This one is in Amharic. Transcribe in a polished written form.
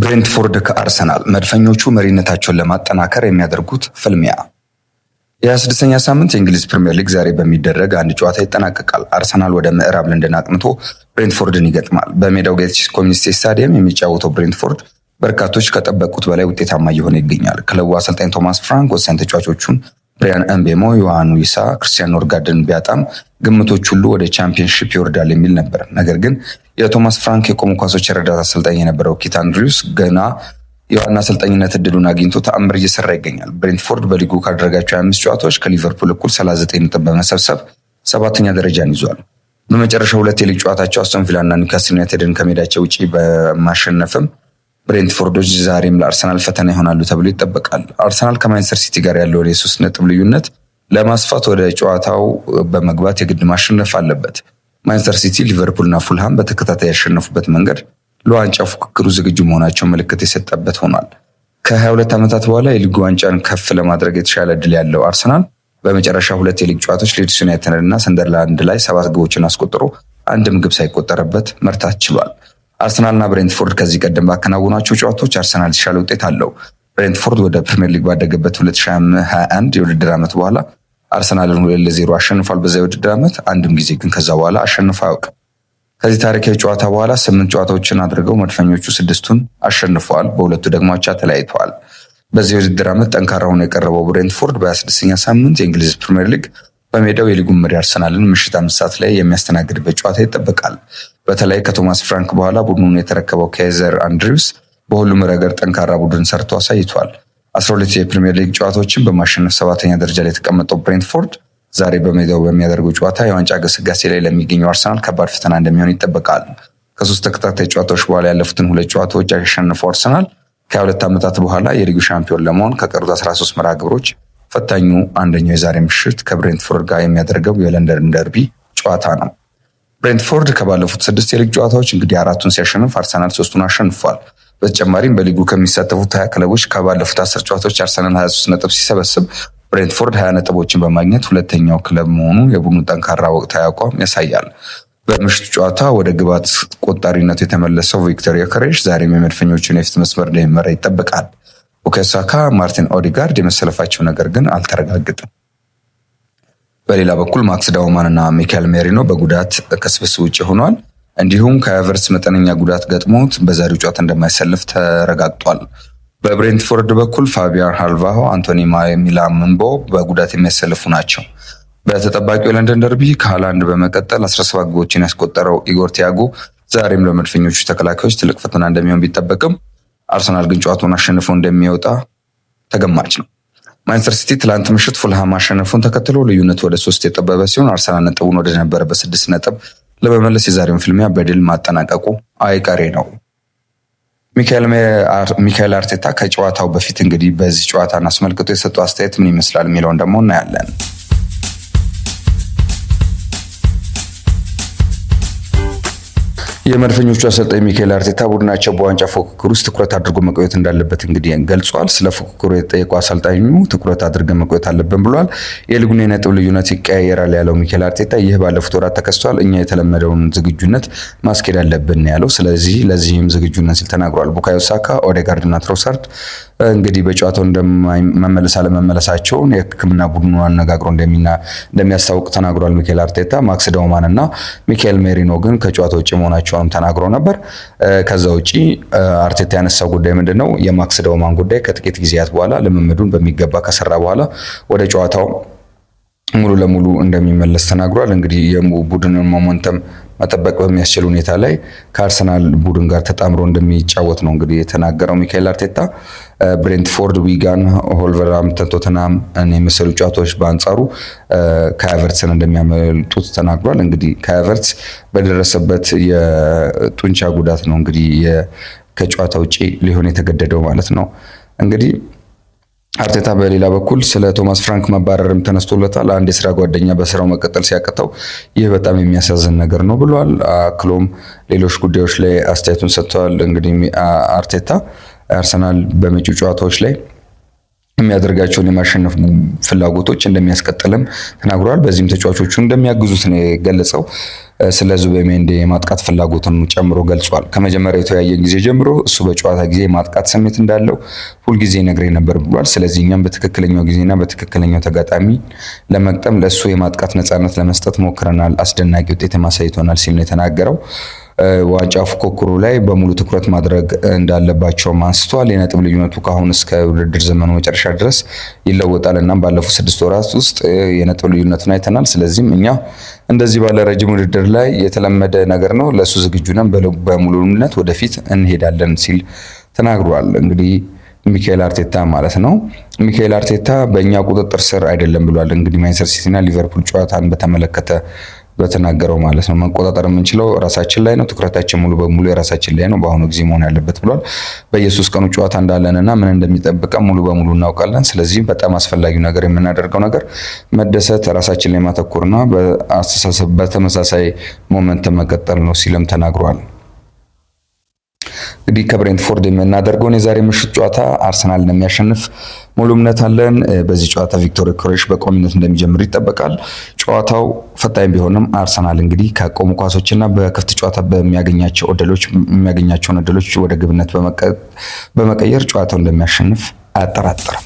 ብሬንትፎርድ ከአርሰናል መድፈኞቹ መሪነታቸውን ለማጠናከር የሚያደርጉት ፍልሚያ። የ26ኛ ሳምንት የእንግሊዝ ፕሪምየር ሊግ ዛሬ በሚደረግ አንድ ጨዋታ ይጠናቀቃል። አርሰናል ወደ ምዕራብ ለንደን አቅንቶ ብሬንትፎርድን ይገጥማል። በሜዳው ጌትስ ኮሚኒቲ ስታዲየም የሚጫወተው ብሬንትፎርድ በርካቶች ከጠበቁት በላይ ውጤታማ እየሆነ ይገኛል። ክለቡ አሰልጣኝ ቶማስ ፍራንክ ወሳኝ ተጫዋቾቹን ብሪያን ኤምቤሞ፣ ዮሐን ዊሳ፣ ክርስቲያን ኖርጋርድን ቢያጣም ግምቶች ሁሉ ወደ ቻምፒየንሺፕ ይወርዳል የሚል ነበር። ነገር ግን የቶማስ ፍራንክ የቆሙ ኳሶች ረዳት አሰልጣኝ የነበረው ኪት አንድሪውስ ገና የዋና አሰልጣኝነት እድሉን አግኝቶ ተአምር እየሰራ ይገኛል። ብሬንትፎርድ በሊጉ ካደረጋቸው 25 ጨዋታዎች ከሊቨርፑል እኩል 39 ነጥብ በመሰብሰብ 7ኛ ደረጃን ይዟል። በመጨረሻው ሁለት የሊግ ጨዋታቸው አስቶን ቪላ እና ኒውካስል ዩናይትድን ከሜዳቸው ውጪ በማሸነፍም ብሬንትፎርዶች ዛሬም ለአርሰናል ፈተና ይሆናሉ ተብሎ ይጠበቃል። አርሰናል ከማንቸስተር ሲቲ ጋር ያለውን የ3 ነጥብ ልዩነት ለማስፋት ወደ ጨዋታው በመግባት የግድ ማሸነፍ አለበት። ማንቸስተር ሲቲ፣ ሊቨርፑል እና ፉልሃም በተከታታይ ያሸነፉበት መንገድ ለዋንጫ ፉክክሩ ዝግጁ መሆናቸው ምልክት የሰጠበት ሆኗል። ከ22 ዓመታት በኋላ የሊጉ ዋንጫን ከፍ ለማድረግ የተሻለ እድል ያለው አርሰናል በመጨረሻ ሁለት የሊግ ጨዋታዎች ሊድስ ዩናይትድ እና ሰንደርላንድ ላይ 7 ግቦችን አስቆጥሮ አንድም ግብ ሳይቆጠርበት መርታት ችሏል። አርሰናልና ብሬንትፎርድ ከዚህ ቀደም ባከናወኗቸው ጨዋታዎች አርሰናል የተሻለ ውጤት አለው። ብሬንትፎርድ ወደ ፕሪሚየር ሊግ ባደገበት 2021 የውድድር ዓመት በኋላ አርሰናልን 2-0 አሸንፏል። በዛ የውድድር ዓመት አንድም ጊዜ ግን ከዛ በኋላ አሸንፎ አያውቅም። ከዚህ ታሪካዊ ጨዋታ በኋላ 8 ጨዋታዎችን አድርገው መድፈኞቹ 6ቱን አሸንፈዋል፣ በሁለቱ ደግሞ አቻ ተለያይተዋል። በዚህ የውድድር ዓመት ጠንካራ ሆኖ የቀረበው ብሬንትፎርድ በ26ኛ ሳምንት የእንግሊዝ ፕሪሚየር ሊግ በሜዳው የሊጉን መሪ አርሰናልን ምሽት 5 ሰዓት ላይ የሚያስተናግድበት ጨዋታ ይጠበቃል። በተለይ ከቶማስ ፍራንክ በኋላ ቡድኑን የተረከበው ኬዘር አንድሪውስ በሁሉም ረገድ ጠንካራ ቡድን ሰርቶ አሳይቷል። 12 የፕሪሚየር ሊግ ጨዋታዎችን በማሸነፍ 7ኛ ደረጃ ላይ የተቀመጠው ብሬንትፎርድ ዛሬ በሜዳው በሚያደርገው ጨዋታ የዋንጫ ግስጋሴ ላይ ለሚገኘው አርሰናል ከባድ ፈተና እንደሚሆን ይጠበቃል። ከ3 ተከታታይ ጨዋታዎች በኋላ ያለፉትን 2 ጨዋታዎች ያሸነፈው አርሰናል ከ22 ዓመታት በኋላ የሊጉ ሻምፒዮን ለመሆን ከቀሩት 13 መርሃ ግብሮች ፈታኙ አንደኛው የዛሬ ምሽት ከብሬንትፎርድ ጋር የሚያደርገው የለንደን ደርቢ ጨዋታ ነው። ብሬንትፎርድ ከባለፉት 6 የሊግ ጨዋታዎች እንግዲህ 4ቱን ሲያሸንፍ አርሰናል 3ቱን አሸንፏል። በተጨማሪም በሊጉ ከሚሳተፉት 20 ክለቦች ከባለፉት 10 ጨዋታዎች አርሰናል 23 ነጥብ ሲሰበስብ ብሬንትፎርድ 20 ነጥቦችን በማግኘት ሁለተኛው ክለብ መሆኑ የቡድኑ ጠንካራ ወቅታዊ አቋም ያሳያል። በምሽቱ ጨዋታ ወደ ግብ አስቆጣሪነቱ የተመለሰው ቪክቶር ዮከሬሽ ዛሬም የመድፈኞቹን የፊት መስመር እንደሚመራ ይጠበቃል። ቡካዮ ሳካ፣ ማርቲን ኦዲጋርድ የመሰለፋቸው ነገር ግን አልተረጋገጠም። በሌላ በኩል ማክስ ዳውማን እና ሚካኤል ሜሪኖ በጉዳት ከስብስብ ውጭ ሆኗል። እንዲሁም ከኤቨርትስ መጠነኛ ጉዳት ገጥሞት በዛሬው ጨዋታ እንደማይሰልፍ ተረጋግጧል። በብሬንትፎርድ በኩል ፋቢያን ሃልቫሆ፣ አንቶኒ ሚላምንቦ በጉዳት የሚያሰልፉ ናቸው። በተጠባቂው የለንደን ደርቢ ከሃላንድ በመቀጠል 17 ግቦችን ያስቆጠረው ኢጎር ቲያጎ ዛሬም ለመድፈኞቹ ተከላካዮች ትልቅ ፈተና እንደሚሆን ቢጠበቅም አርሰናል ግን ጨዋታውን አሸንፎ እንደሚወጣ ተገማች ነው። ማንቸስተር ሲቲ ትላንት ምሽት ፉልሃም ማሸነፉን ተከትሎ ልዩነቱ ወደ 3 የጠበበ ሲሆን አርሰናል ነጥቡን ወደ ነበረበት 6 ነጥብ ለመመለስ የዛሬውን ፍልሚያ በድል ማጠናቀቁ አይቀሬ ነው። ሚካኤል አርቴታ ከጨዋታው በፊት እንግዲህ በዚህ ጨዋታን አስመልክቶ የሰጠው አስተያየት ምን ይመስላል የሚለውን ደግሞ እናያለን። የመድፈኞቹ አሰልጣኝ ሚካኤል አርቴታ ቡድናቸው በዋንጫ ፉክክር ውስጥ ትኩረት አድርጎ መቆየት እንዳለበት እንግዲህ ገልጿል። ስለ ፉክክሩ የተጠየቀው አሰልጣኙ ትኩረት አድርገን መቆየት አለብን ብሏል። የሊጉን የነጥብ ልዩነት ይቀያየራል ያለው ሚካኤል አርቴታ ይህ ባለፉት ወራት ተከስቷል፣ እኛ የተለመደውን ዝግጁነት ማስኬድ አለብን ያለው፣ ስለዚህ ለዚህም ዝግጁነት ሲል ተናግሯል። ቡካዮ ሳካ፣ ኦዴጋርድ እና ትሮሳርድ እንግዲህ በጨዋታው እንደማይመለስ አለመመለሳቸውን የሕክምና ቡድኑ አነጋግሮ እንደሚያስታውቅ ተናግሯል ሚካኤል አርቴታ። ማክስ ዳውማን እና ሚካኤል ሜሪኖ ግን ከጨዋታው ውጭ መሆናቸውንም ተናግሮ ነበር። ከዛ ውጪ አርቴታ ያነሳው ጉዳይ ምንድነው? የማክስ ዳውማን ጉዳይ ከጥቂት ጊዜያት በኋላ ልምምዱን በሚገባ ከሰራ በኋላ ወደ ጨዋታው ሙሉ ለሙሉ እንደሚመለስ ተናግሯል። እንግዲህ የቡድኑን ሞመንተም መጠበቅ በሚያስችል ሁኔታ ላይ ከአርሰናል ቡድን ጋር ተጣምሮ እንደሚጫወት ነው እንግዲህ የተናገረው ሚካኤል አርቴታ። ብሬንትፎርድ፣ ዊጋን፣ ሆልቨርሃምፕተን፣ ቶተንሃም የመሰሉ ጨዋታዎች በአንጻሩ ከኤቨርትስን እንደሚያመልጡት ተናግሯል። እንግዲህ ከኤቨርትስ በደረሰበት የጡንቻ ጉዳት ነው እንግዲህ ከጨዋታ ውጪ ሊሆን የተገደደው ማለት ነው። እንግዲህ አርቴታ በሌላ በኩል ስለ ቶማስ ፍራንክ መባረርም ተነስቶለታል። አንድ የስራ ጓደኛ በስራው መቀጠል ሲያቅተው ይህ በጣም የሚያሳዝን ነገር ነው ብሏል። አክሎም ሌሎች ጉዳዮች ላይ አስተያየቱን ሰጥተዋል። እንግዲህ አርቴታ አርሰናል በመጪው ጨዋታዎች ላይ የሚያደርጋቸውን የማሸነፍ ፍላጎቶች እንደሚያስቀጥልም ተናግሯል። በዚህም ተጫዋቾቹ እንደሚያግዙት ነው የገለጸው። ስለ ዙቢሜንዲ የማጥቃት ፍላጎትን ጨምሮ ገልጿል። ከመጀመሪያው የተወያየን ጊዜ ጀምሮ እሱ በጨዋታ ጊዜ የማጥቃት ስሜት እንዳለው ሁልጊዜ ነግሬ ነበር ብሏል። ስለዚህ እኛም በትክክለኛው ጊዜና በትክክለኛው ተጋጣሚ ለመቅጠም ለእሱ የማጥቃት ነፃነት ለመስጠት ሞክረናል። አስደናቂ ውጤት ማሳይቶናል ሲል ነው የተናገረው። ዋንጫ ፉክክሩ ላይ በሙሉ ትኩረት ማድረግ እንዳለባቸውም አንስቷል። የነጥብ ልዩነቱ ከአሁን እስከ ውድድር ዘመኑ መጨረሻ ድረስ ይለወጣል። እናም ባለፉት 6 ወራት ውስጥ የነጥብ ልዩነቱን አይተናል። ስለዚህም እኛ እንደዚህ ባለ ረጅም ውድድር ላይ የተለመደ ነገር ነው። ለሱ ዝግጁ ነን፣ በሙሉ እምነት ወደፊት እንሄዳለን ሲል ተናግሯል። እንግዲህ ሚካኤል አርቴታ ማለት ነው። ሚካኤል አርቴታ በእኛ ቁጥጥር ስር አይደለም ብሏል። እንግዲህ ማንቸስተር ሲቲና ሊቨርፑል ጨዋታን በተመለከተ በተናገረው ማለት ነው። መቆጣጠር የምንችለው ራሳችን ላይ ነው። ትኩረታችን ሙሉ በሙሉ የራሳችን ላይ ነው በአሁኑ ጊዜ መሆን ያለበት ብሏል። በኢየሱስ ቀኑ ጨዋታ እንዳለንና ምን እንደሚጠብቀን ሙሉ በሙሉ እናውቃለን። ስለዚህ በጣም አስፈላጊው ነገር የምናደርገው ነገር መደሰት፣ ራሳችን ላይ ማተኮርና በአስተሳሰብ በተመሳሳይ ሞመንት መቀጠል ነው ሲልም ተናግሯል። እንግዲህ ከብሬንትፎርድ የምናደርገውን የዛሬ ምሽት ጨዋታ አርሰናል እንደሚያሸንፍ ሙሉ እምነት አለን። በዚህ ጨዋታ ቪክቶር ዮኬሬሽ በቋሚነት እንደሚጀምር ይጠበቃል። ጨዋታው ፈታኝ ቢሆንም አርሰናል እንግዲህ ከቆሙ ኳሶችና በክፍት ጨዋታ የሚያገኛቸውን እድሎች ወደ ግብነት በመቀየር ጨዋታው እንደሚያሸንፍ አያጠራጥርም።